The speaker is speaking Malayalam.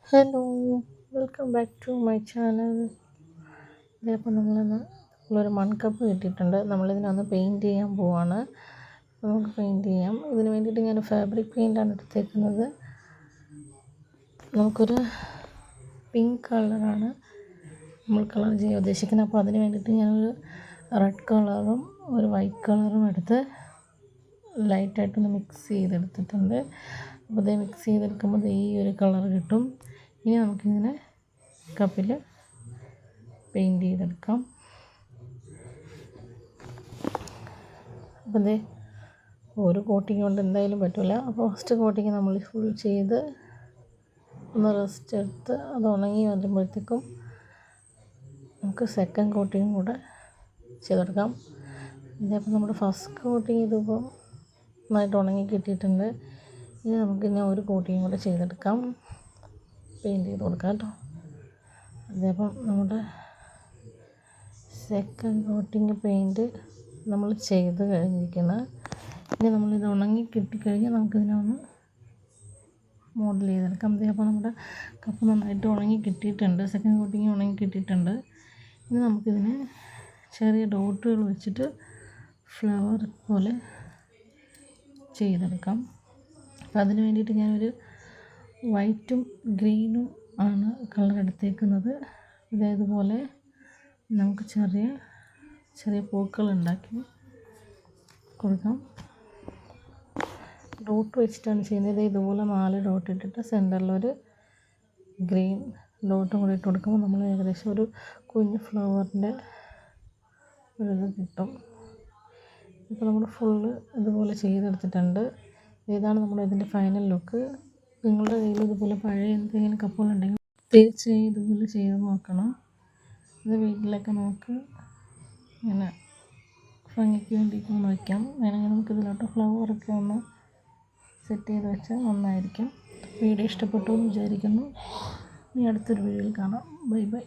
Hello, welcome back to my channel. ഇതേപ്പോൾ നമ്മളൊരു മൺകപ്പ് കിട്ടിയിട്ടുണ്ട്. നമ്മളിതിനൊന്ന് പെയിൻറ്റ് ചെയ്യാൻ പോവാണ്. നമുക്ക് പെയിൻറ്റ് ചെയ്യാം. ഇതിന് വേണ്ടിയിട്ട് ഞാൻ ഫാബ്രിക് പെയിൻ്റാണ് എടുത്തേക്കുന്നത്. നമുക്കൊരു പിങ്ക് കളറാണ് നമ്മൾ കളർ ചെയ്യാൻ ഉദ്ദേശിക്കുന്നത്. അപ്പോൾ അതിന് വേണ്ടിയിട്ട് ഞാനൊരു റെഡ് കളറും ഒരു വൈറ്റ് കളറും എടുത്ത് ലൈറ്റായിട്ടൊന്ന് മിക്സ് ചെയ്തെടുത്തിട്ടുണ്ട്. അപ്പോൾ ഇത് മിക്സ് ചെയ്തെടുക്കുമ്പോൾ ഈ ഒരു കളർ കിട്ടും. ഇനി നമുക്കിങ്ങനെ കപ്പിൽ പെയിൻറ്റ് ചെയ്തെടുക്കാം. അപ്പോൾ ഒരു കോട്ടിങ് കൊണ്ട് എന്തായാലും പറ്റില്ല. അപ്പോൾ ഫസ്റ്റ് കോട്ടിങ് നമ്മൾ ഫുൾ ചെയ്ത് ഒന്ന് റെസ്റ്റ് എടുത്ത് അത് ഉണങ്ങി വരുമ്പോഴത്തേക്കും നമുക്ക് സെക്കൻഡ് കോട്ടിങ് കൂടെ ചെയ്തെടുക്കാം. ഇതേപ്പോൾ നമ്മുടെ ഫസ്റ്റ് കോട്ടിങ് ഇതിപ്പോൾ നന്നായിട്ട് ഉണങ്ങി കിട്ടിയിട്ടുണ്ട്. ഇനി നമുക്ക് ഒരു കോട്ടിങ് കൂടെ ചെയ്തെടുക്കാം, പെയിൻറ്റ് ചെയ്ത് കൊടുക്കാം കേട്ടോ. അതേപ്പം നമ്മുടെ സെക്കൻഡ് കോട്ടിങ് പെയിൻറ്റ് നമ്മൾ ചെയ്ത് കഴിഞ്ഞിരിക്കുന്നത്. ഇനി നമ്മളിത് ഉണങ്ങി കിട്ടിക്കഴിഞ്ഞാൽ നമുക്കിതിനെ ഒന്ന് മോഡൽ ചെയ്തെടുക്കാം. അതേപോലെ നമ്മുടെ കപ്പ് നന്നായിട്ട് ഉണങ്ങി കിട്ടിയിട്ടുണ്ട്. സെക്കൻഡ് കോട്ടിങ് ഉണങ്ങി കിട്ടിയിട്ടുണ്ട്. ഇനി നമുക്കിതിനെ ചെറിയ ഡോട്ടുകൾ വെച്ചിട്ട് ഫ്ലവർ പോലെ ചെയ്തെടുക്കാം. അപ്പം അതിന് വേണ്ടിയിട്ട് ഞാനൊരു വൈറ്റും ഗ്രീനും ആണ് കളർ എടുത്തേക്കുന്നത്. ഇതേപോലെ നമുക്ക് ചെറിയ ചെറിയ പൂക്കൾ ഉണ്ടാക്കി കൊടുക്കാം. ഡോട്ട് വെച്ചിട്ടാണ് ചെയ്യുന്നത്. ഇതുപോലെ 4 ഡോട്ട് ഇട്ടിട്ട് സെൻറ്ററിലൊരു ഗ്രീൻ ഡോട്ടും കൂടി ഇട്ട് കൊടുക്കുമ്പോൾ നമ്മൾ ഏകദേശം ഒരു കുഞ്ഞ് ഫ്ലവറിൻ്റെ ഒരിത് കിട്ടും. ഇപ്പോൾ നമ്മൾ ഫുള്ള് ഇതുപോലെ ചെയ്തെടുത്തിട്ടുണ്ട്. ഇതാണ് നമ്മുടെ ഇതിൻ്റെ ഫൈനൽ ലുക്ക്. നിങ്ങളുടെ കയ്യിൽ ഇതുപോലെ പഴയ എന്തെങ്കിലും കപ്പുകളുണ്ടെങ്കിൽ തീർച്ചയായും ഇതുപോലെ ചെയ്ത് നോക്കണം. ഇത് വീട്ടിലൊക്കെ നമുക്ക് ഇങ്ങനെ ഭംഗിക്ക് വേണ്ടിയിട്ട് ഒന്ന് വയ്ക്കാം. വേണമെങ്കിൽ നമുക്ക് ഇതിലോട്ട് ഫ്ലവറൊക്കെ ഒന്ന് സെറ്റ് ചെയ്ത് വെച്ചാൽ നന്നായിരിക്കും. വീഡിയോ ഇഷ്ടപ്പെട്ടു എന്ന് വിചാരിക്കുന്നു. ഇനി അടുത്തൊരു വീഡിയോയിൽ കാണാം. Bye bye.